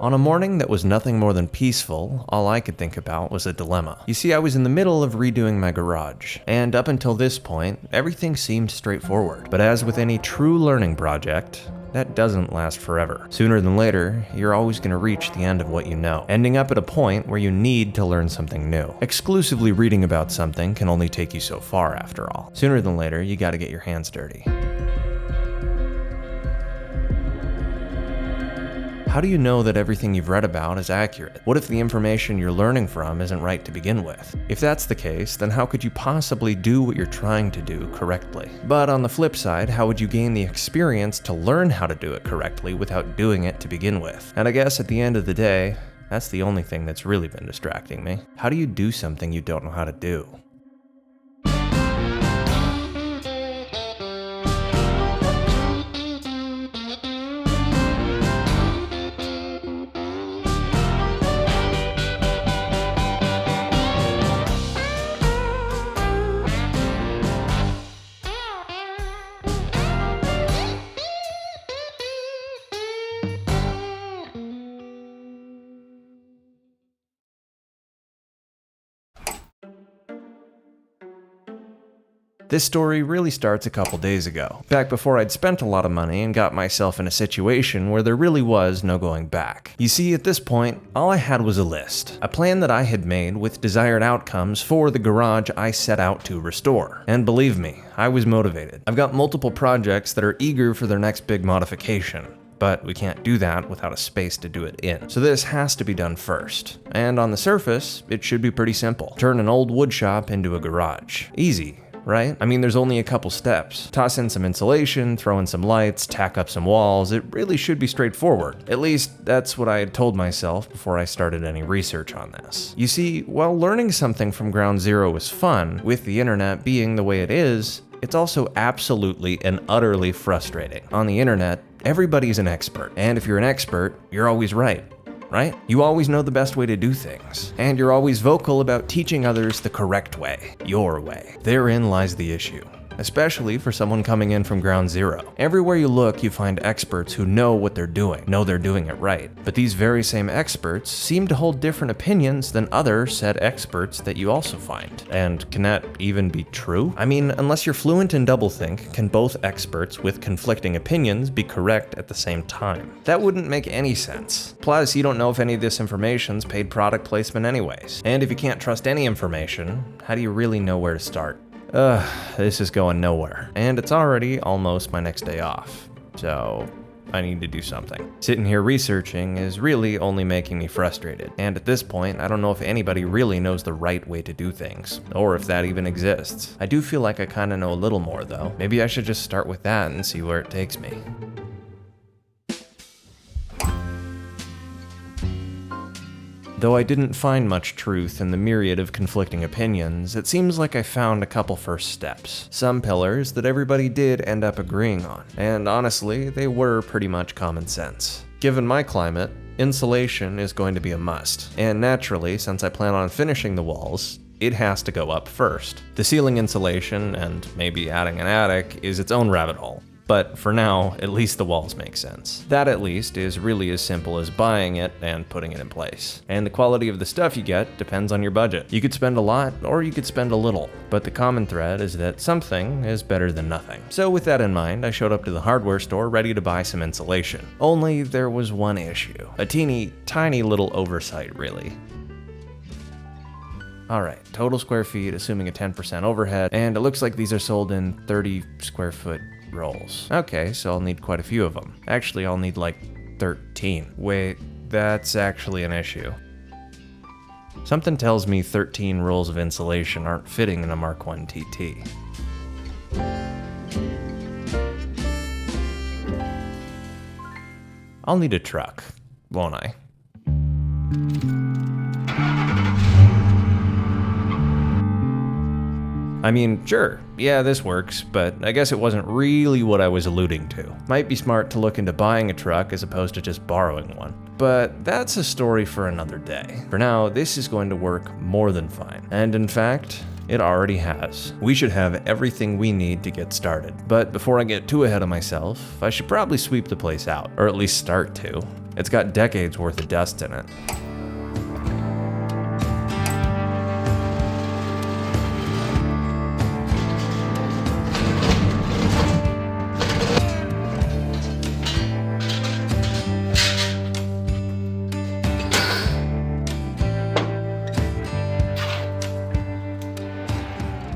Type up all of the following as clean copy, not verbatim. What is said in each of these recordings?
On a morning that was nothing more than peaceful, all I could think about was a dilemma. You see, I was in the middle of redoing my garage, and up until this point, everything seemed straightforward. But as with any true learning project, that doesn't last forever. Sooner than later, you're always going to reach the end of what you know, ending up at a point where you need to learn something new. Exclusively reading about something can only take you so far after all. Sooner than later, you gotta get your hands dirty. How do you know that everything you've read about is accurate? What if the information you're learning from isn't right to begin with? If that's the case, then how could you possibly do what you're trying to do correctly? But on the flip side, how would you gain the experience to learn how to do it correctly without doing it to begin with? And I guess at the end of the day, that's the only thing that's really been distracting me. How do you do something you don't know how to do? This story really starts a couple days ago, back before I'd spent a lot of money and got myself in a situation where there really was no going back. You see, at this point, all I had was a list, a plan that I had made with desired outcomes for the garage I set out to restore. And believe me, I was motivated. I've got multiple projects that are eager for their next big modification. But we can't do that without a space to do it in. So this has to be done first. And on the surface, it should be pretty simple. Turn an old wood shop into a garage. Easy, right? I mean, there's only a couple steps. Toss in some insulation, throw in some lights, tack up some walls. It really should be straightforward. At least that's what I had told myself before I started any research on this. You see, while learning something from ground zero is fun, with the internet being the way it is, it's also absolutely and utterly frustrating. On the internet, everybody's an expert, and if you're an expert, you're always right? You always know the best way to do things, and you're always vocal about teaching others the correct way, your way. Therein lies the issue, especially for someone coming in from ground zero. Everywhere you look, you find experts who know what they're doing it right. But these very same experts seem to hold different opinions than other said experts that you also find. And can that even be true? I mean, unless you're fluent in doublethink, can both experts with conflicting opinions be correct at the same time? That wouldn't make any sense. Plus, you don't know if any of this information's paid product placement anyways. And if you can't trust any information, how do you really know where to start? This is going nowhere. And it's already almost my next day off. So I need to do something. Sitting here researching is really only making me frustrated. And at this point, I don't know if anybody really knows the right way to do things, or if that even exists. I do feel like I kinda know a little more though. Maybe I should just start with that and see where it takes me. Though I didn't find much truth in the myriad of conflicting opinions, it seems like I found a couple first steps. Some pillars that everybody did end up agreeing on, and honestly, they were pretty much common sense. Given my climate, insulation is going to be a must, and naturally, since I plan on finishing the walls, it has to go up first. The ceiling insulation, and maybe adding an attic, is its own rabbit hole. But for now, at least the walls make sense. That at least is really as simple as buying it and putting it in place. And the quality of the stuff you get depends on your budget. You could spend a lot, or you could spend a little, but the common thread is that something is better than nothing. So with that in mind, I showed up to the hardware store ready to buy some insulation. Only there was one issue. A teeny, tiny little oversight, really. Alright, total square feet, assuming a 10% overhead, and it looks like these are sold in 30 square foot rolls. Okay, so I'll need quite a few of them. Actually, I'll need like 13. Wait, that's actually an issue. Something tells me 13 rolls of insulation aren't fitting in a Mark 1 TT. I'll need a truck, won't I? I mean, sure, yeah, this works, but I guess it wasn't really what I was alluding to. Might be smart to look into buying a truck as opposed to just borrowing one. But that's a story for another day. For now, this is going to work more than fine. And in fact, it already has. We should have everything we need to get started. But before I get too ahead of myself, I should probably sweep the place out, or at least start to. It's got decades worth of dust in it.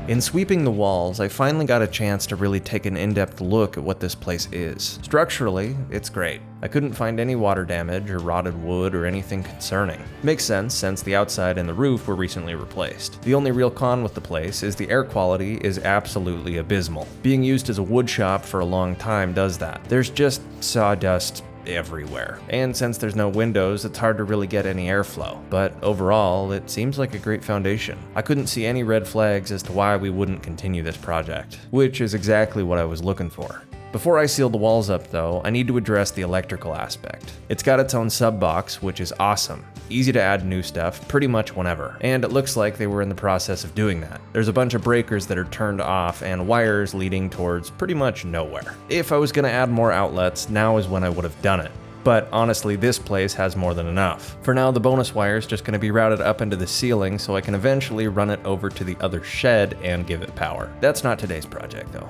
In sweeping the walls, I finally got a chance to really take an in-depth look at what this place is. Structurally, it's great. I couldn't find any water damage or rotted wood or anything concerning. Makes sense since the outside and the roof were recently replaced. The only real con with the place is the air quality is absolutely abysmal. Being used as a wood shop for a long time does that. There's just sawdust everywhere. And since there's no windows, it's hard to really get any airflow. But overall, it seems like a great foundation. I couldn't see any red flags as to why we wouldn't continue this project, which is exactly what I was looking for. Before I seal the walls up though, I need to address the electrical aspect. It's got its own sub box, which is awesome. Easy to add new stuff pretty much whenever, and it looks like they were in the process of doing that. There's a bunch of breakers that are turned off and wires leading towards pretty much nowhere. If I was gonna add more outlets, now is when I would have done it. But honestly, this place has more than enough. For now, the bonus wire is just going to be routed up into the ceiling so I can eventually run it over to the other shed and give it power. That's not today's project though.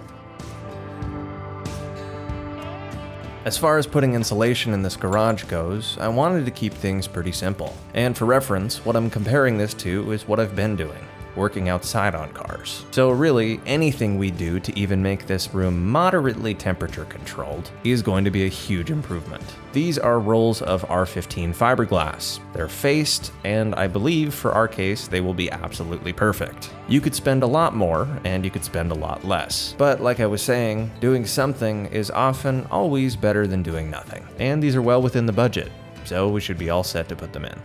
As far as putting insulation in this garage goes, I wanted to keep things pretty simple. And for reference, what I'm comparing this to is what I've been doing, working outside on cars. So really, anything we do to even make this room moderately temperature controlled is going to be a huge improvement. These are rolls of R15 fiberglass. They're faced, and I believe for our case, they will be absolutely perfect. You could spend a lot more, and you could spend a lot less. But like I was saying, doing something is often always better than doing nothing. And these are well within the budget, so we should be all set to put them in.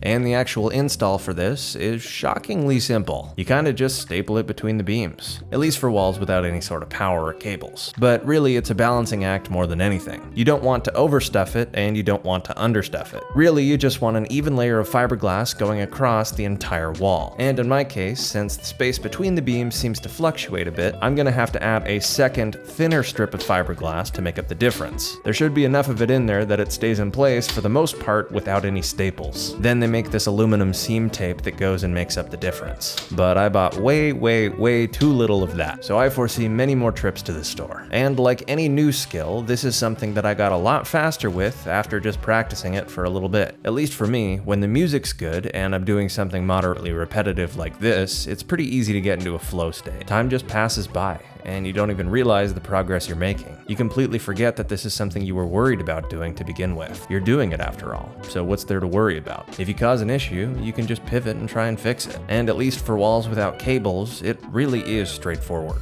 And the actual install for this is shockingly simple. You kind of just staple it between the beams, at least for walls without any sort of power or cables. But really, it's a balancing act more than anything. You don't want to overstuff it, and you don't want to understuff it. Really, you just want an even layer of fiberglass going across the entire wall. And in my case, since the space between the beams seems to fluctuate a bit, I'm gonna have to add a second, thinner strip of fiberglass to make up the difference. There should be enough of it in there that it stays in place for the most part without any staples. Then they make this aluminum seam tape that goes and makes up the difference. But I bought way too little of that, so I foresee many more trips to the store. And like any new skill, this is something that I got a lot faster with after just practicing it for a little bit. At least for me, when the music's good and I'm doing something moderately repetitive like this, it's pretty easy to get into a flow state. Time just passes by, and you don't even realize the progress you're making. You completely forget that this is something you were worried about doing to begin with. You're doing it after all, so what's there to worry about? If you cause an issue, you can just pivot and try and fix it. And at least for walls without cables, it really is straightforward.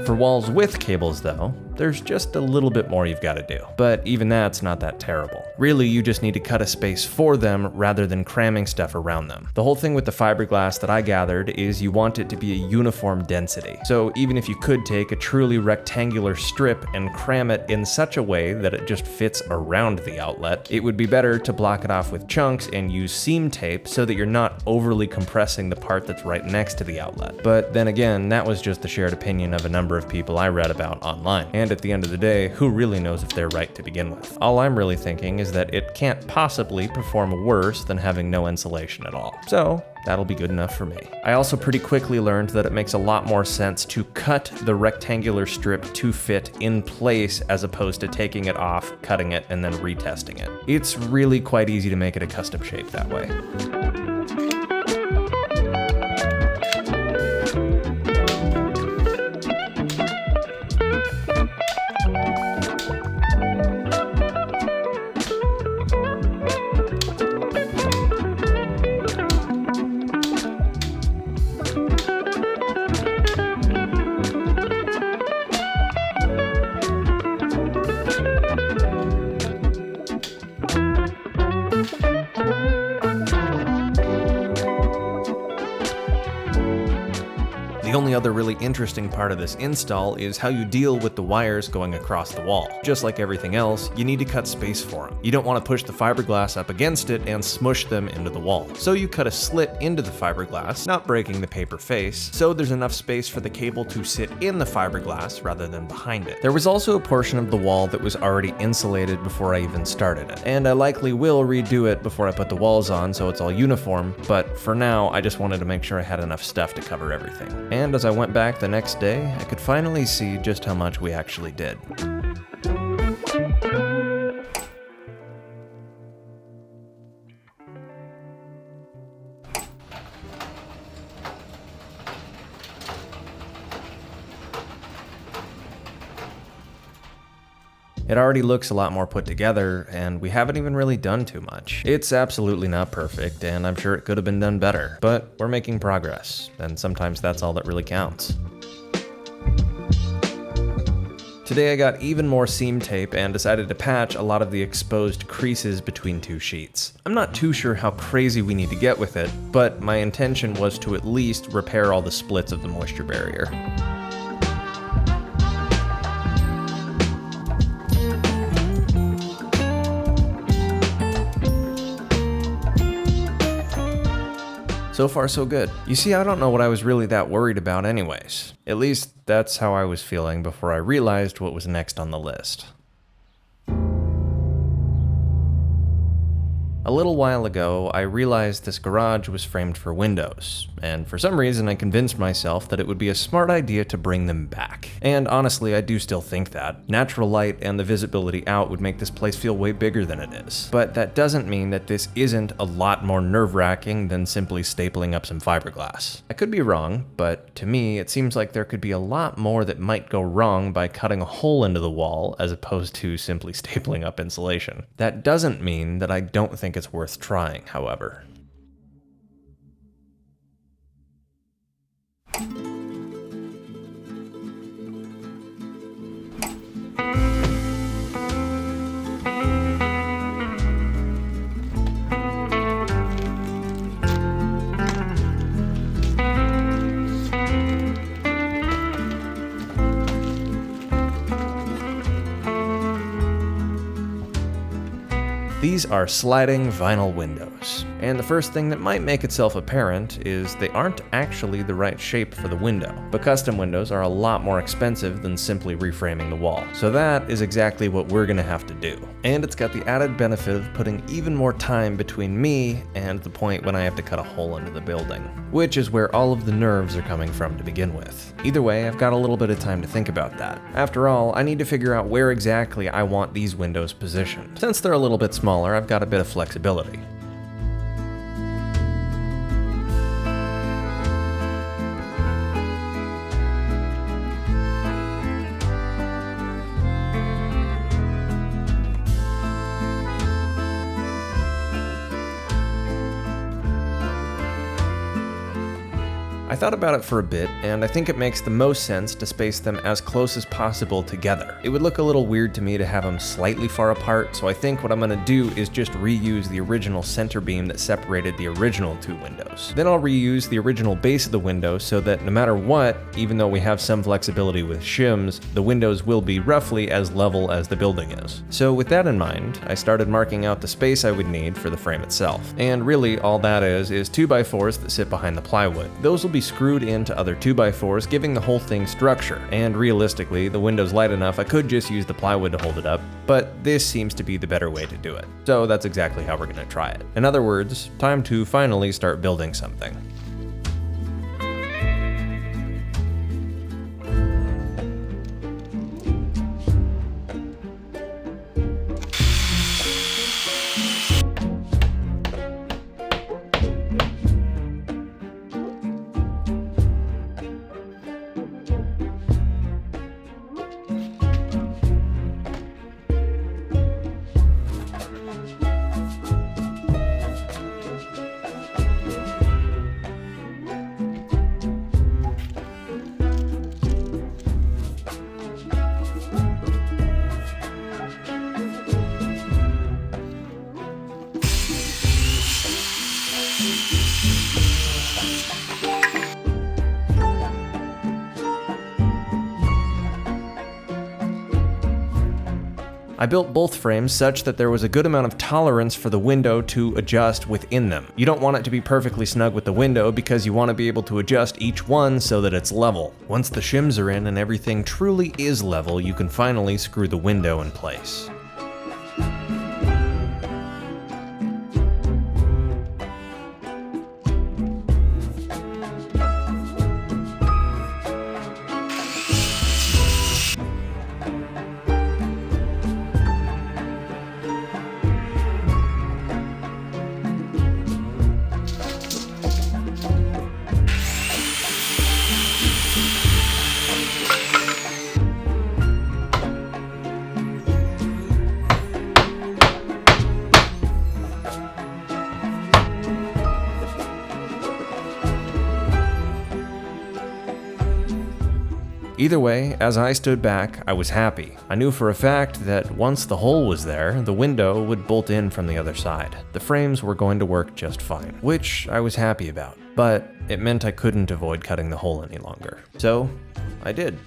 For walls with cables though, there's just a little bit more you've got to do. But even that's not that terrible. Really, you just need to cut a space for them rather than cramming stuff around them. The whole thing with the fiberglass that I gathered is you want it to be a uniform density. So even if you could take a truly rectangular strip and cram it in such a way that it just fits around the outlet, it would be better to block it off with chunks and use seam tape so that you're not overly compressing the part that's right next to the outlet. But then again, that was just the shared opinion of a number of people I read about online. And at the end of the day, who really knows if they're right to begin with? All I'm really thinking is that it can't possibly perform worse than having no insulation at all. So that'll be good enough for me. I also pretty quickly learned that it makes a lot more sense to cut the rectangular strip to fit in place as opposed to taking it off, cutting it, and then retesting it. It's really quite easy to make it a custom shape that way. The only other really interesting part of this install is how you deal with the wires going across the wall. Just like everything else, you need to cut space for them. You don't want to push the fiberglass up against it and smush them into the wall. So you cut a slit into the fiberglass, not breaking the paper face, so there's enough space for the cable to sit in the fiberglass rather than behind it. There was also a portion of the wall that was already insulated before I even started it, and I likely will redo it before I put the walls on so it's all uniform, but for now I just wanted to make sure I had enough stuff to cover everything. And as I went back the next day, I could finally see just how much we actually did. It already looks a lot more put together, and we haven't even really done too much. It's absolutely not perfect, and I'm sure it could have been done better, but we're making progress, and sometimes that's all that really counts. Today I got even more seam tape and decided to patch a lot of the exposed creases between two sheets. I'm not too sure how crazy we need to get with it, but my intention was to at least repair all the splits of the moisture barrier. So far so good. You see, I don't know what I was really that worried about anyways. At least that's how I was feeling before I realized what was next on the list. A little while ago, I realized this garage was framed for windows, and for some reason I convinced myself that it would be a smart idea to bring them back. And honestly, I do still think that. Natural light and the visibility out would make this place feel way bigger than it is. But that doesn't mean that this isn't a lot more nerve-wracking than simply stapling up some fiberglass. I could be wrong, but to me, it seems like there could be a lot more that might go wrong by cutting a hole into the wall as opposed to simply stapling up insulation. That doesn't mean that I don't think it's worth trying, however. These are sliding vinyl windows, and the first thing that might make itself apparent is they aren't actually the right shape for the window, but custom windows are a lot more expensive than simply reframing the wall. So that is exactly what we're gonna have to do. And it's got the added benefit of putting even more time between me and the point when I have to cut a hole into the building, which is where all of the nerves are coming from to begin with. Either way, I've got a little bit of time to think about that. After all, I need to figure out where exactly I want these windows positioned. Since they're a little bit smaller, I've got a bit of flexibility. I thought about it for a bit, and I think it makes the most sense to space them as close as possible together. It would look a little weird to me to have them slightly far apart, so I think what I'm gonna do is just reuse the original center beam that separated the original two windows. Then I'll reuse the original base of the window so that no matter what, even though we have some flexibility with shims, the windows will be roughly as level as the building is. So with that in mind, I started marking out the space I would need for the frame itself. And really all that is 2x4s that sit behind the plywood. Those will be screwed into other 2x4s, giving the whole thing structure. And realistically, the window's light enough I could just use the plywood to hold it up, but this seems to be the better way to do it. So that's exactly how we're gonna try it. In other words, time to finally start building something. I built both frames such that there was a good amount of tolerance for the window to adjust within them. You don't want it to be perfectly snug with the window because you want to be able to adjust each one so that it's level. Once the shims are in and everything truly is level, you can finally screw the window in place. Either way, as I stood back, I was happy. I knew for a fact that once the hole was there, the window would bolt in from the other side. The frames were going to work just fine, which I was happy about. But it meant I couldn't avoid cutting the hole any longer. So, I did.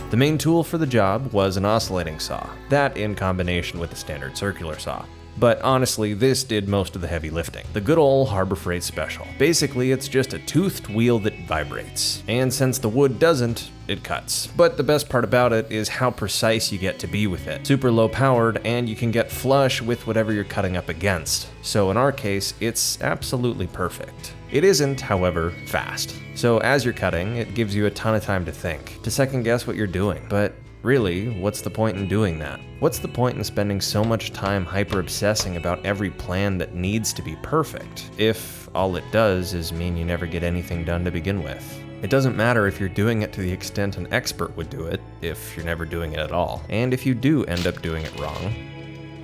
The main tool for the job was an oscillating saw, that in combination with the standard circular saw. But honestly, this did most of the heavy lifting. The good old Harbor Freight Special. Basically, it's just a toothed wheel that vibrates. And since the wood doesn't, it cuts. But the best part about it is how precise you get to be with it. Super low powered, and you can get flush with whatever you're cutting up against. So in our case, it's absolutely perfect. It isn't, however, fast. So as you're cutting, it gives you a ton of time to think, to second guess what you're doing. But really, what's the point in doing that? What's the point in spending so much time hyper-obsessing about every plan that needs to be perfect, if all it does is mean you never get anything done to begin with? It doesn't matter if you're doing it to the extent an expert would do it, if you're never doing it at all. And if you do end up doing it wrong,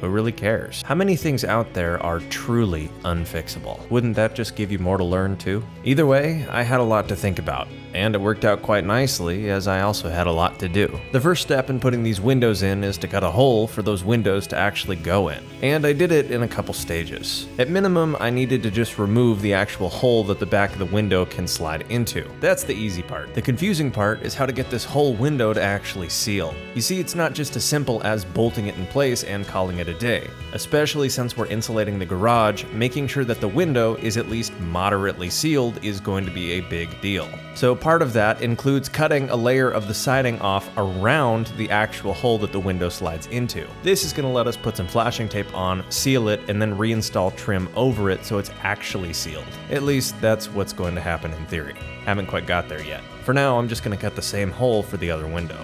who really cares? How many things out there are truly unfixable? Wouldn't that just give you more to learn too? Either way, I had a lot to think about, and it worked out quite nicely as I also had a lot to do. The first step in putting these windows in is to cut a hole for those windows to actually go in, and I did it in a couple stages. At minimum, I needed to just remove the actual hole that the back of the window can slide into. That's the easy part. The confusing part is how to get this whole window to actually seal. You see, it's not just as simple as bolting it in place and calling it a day. Especially since we're insulating the garage, making sure that the window is at least moderately sealed is going to be a big deal. So part of that includes cutting a layer of the siding off around the actual hole that the window slides into. This is going to let us put some flashing tape on, seal it, and then reinstall trim over it so it's actually sealed. At least that's what's going to happen in theory. Haven't quite got there yet. For now, I'm just going to cut the same hole for the other window.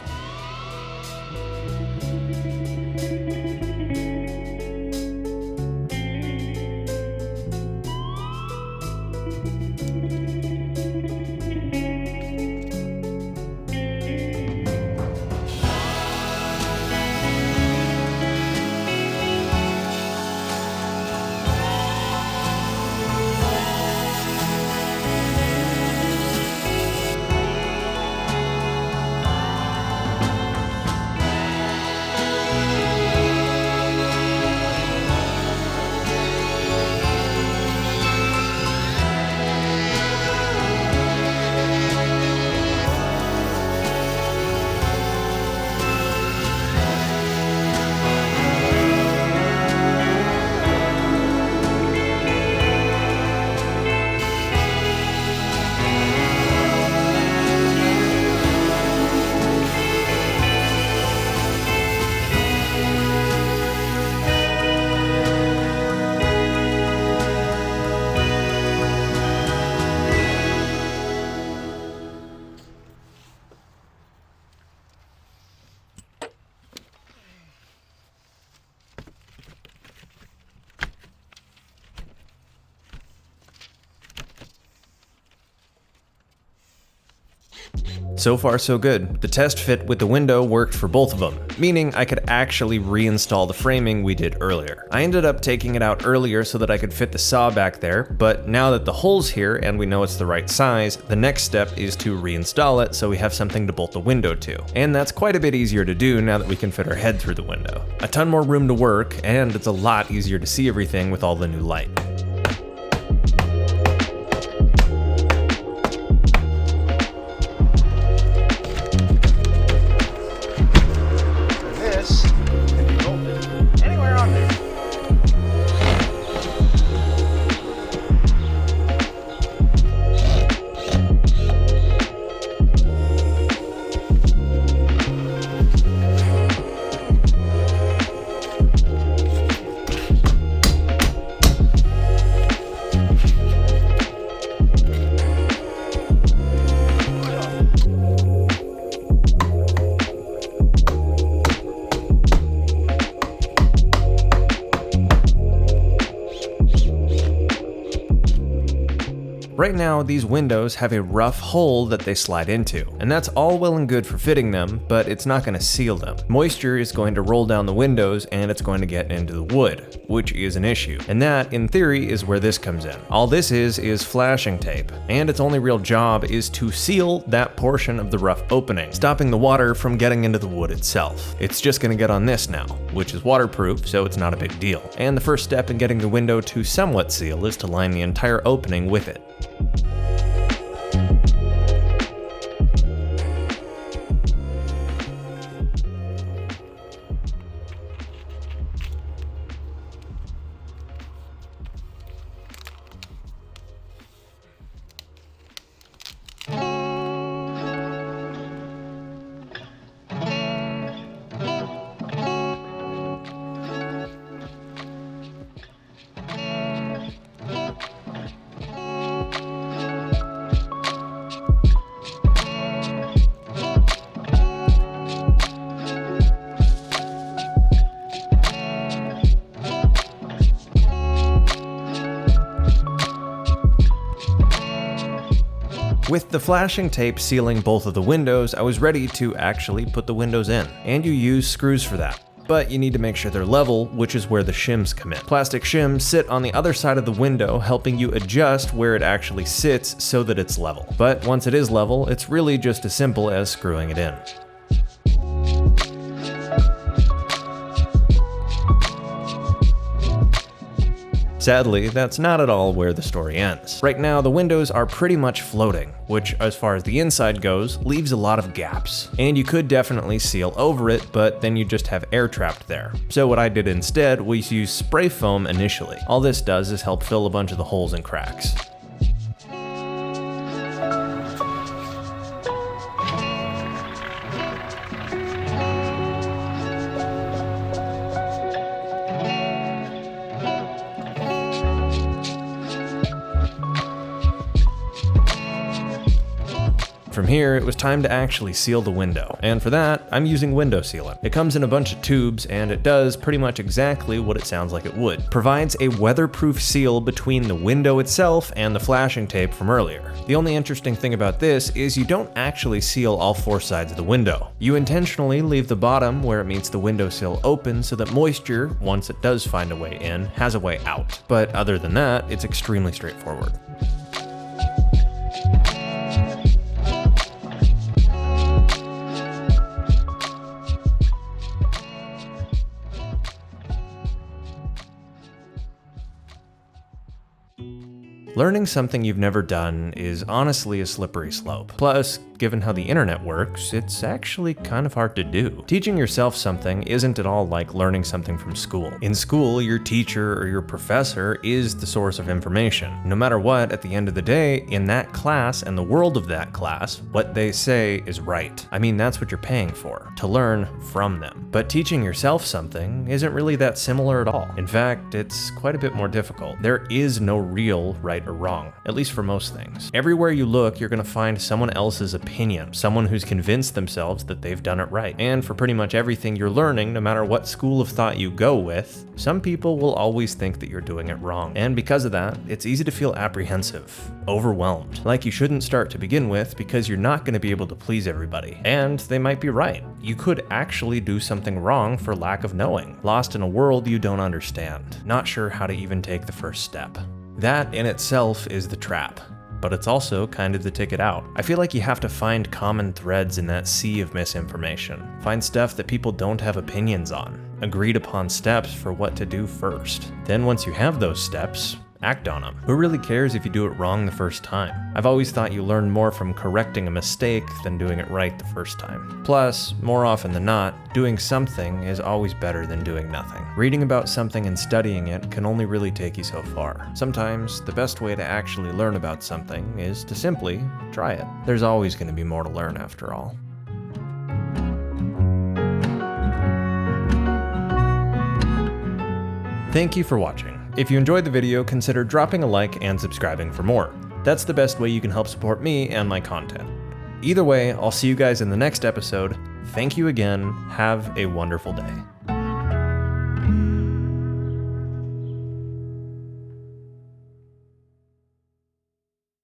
So far so good. The test fit with the window worked for both of them, meaning I could actually reinstall the framing we did earlier. I ended up taking it out earlier so that I could fit the saw back there, but now that the hole's here and we know it's the right size, the next step is to reinstall it so we have something to bolt the window to. And that's quite a bit easier to do now that we can fit our head through the window. A ton more room to work, and it's a lot easier to see everything with all the new light. Right now, these windows have a rough hole that they slide into, and that's all well and good for fitting them, but it's not going to seal them. Moisture is going to roll down the windows and it's going to get into the wood, which is an issue. And that, in theory, is where this comes in. All this is flashing tape, and its only real job is to seal that portion of the rough opening, stopping the water from getting into the wood itself. It's just going to get on this now, which is waterproof, so it's not a big deal. And the first step in getting the window to somewhat seal is to line the entire opening with it. With the flashing tape sealing both of the windows, I was ready to actually put the windows in, and you use screws for that. But you need to make sure they're level, which is where the shims come in. Plastic shims sit on the other side of the window, helping you adjust where it actually sits so that it's level. But once it is level, it's really just as simple as screwing it in. Sadly, that's not at all where the story ends. Right now, the windows are pretty much floating, which, as far as the inside goes, leaves a lot of gaps. And you could definitely seal over it, but then you just have air trapped there. So what I did instead was use spray foam initially. All this does is help fill a bunch of the holes and cracks. From here, it was time to actually seal the window, and for that, I'm using window sealant. It comes in a bunch of tubes, and it does pretty much exactly what it sounds like it would. Provides a weatherproof seal between the window itself and the flashing tape from earlier. The only interesting thing about this is you don't actually seal all four sides of the window. You intentionally leave the bottom where it meets the windowsill open so that moisture, once it does find a way in, has a way out. But other than that, it's extremely straightforward. Learning something you've never done is honestly a slippery slope. Plus, given how the internet works, it's actually kind of hard to do. Teaching yourself something isn't at all like learning something from school. In school, your teacher or your professor is the source of information. No matter what, at the end of the day, in that class and the world of that class, what they say is right. I mean, that's what you're paying for, to learn from them. But teaching yourself something isn't really that similar at all. In fact, it's quite a bit more difficult. There is no real right or wrong, at least for most things. Everywhere you look, you're gonna find someone else's opinion, someone who's convinced themselves that they've done it right. And for pretty much everything you're learning, no matter what school of thought you go with, some people will always think that you're doing it wrong. And because of that, it's easy to feel apprehensive, overwhelmed, like you shouldn't start to begin with because you're not gonna be able to please everybody. And they might be right. You could actually do something wrong for lack of knowing, lost in a world you don't understand, not sure how to even take the first step. That in itself is the trap, but it's also kind of the ticket out. I feel like you have to find common threads in that sea of misinformation. Find stuff that people don't have opinions on. Agreed upon steps for what to do first. Then once you have those steps, act on them. Who really cares if you do it wrong the first time? I've always thought you learn more from correcting a mistake than doing it right the first time. Plus, more often than not, doing something is always better than doing nothing. Reading about something and studying it can only really take you so far. Sometimes, the best way to actually learn about something is to simply try it. There's always going to be more to learn after all. Thank you for watching. If you enjoyed the video, consider dropping a like and subscribing for more. That's the best way you can help support me and my content. Either way, I'll see you guys in the next episode. Thank you again. Have a wonderful day.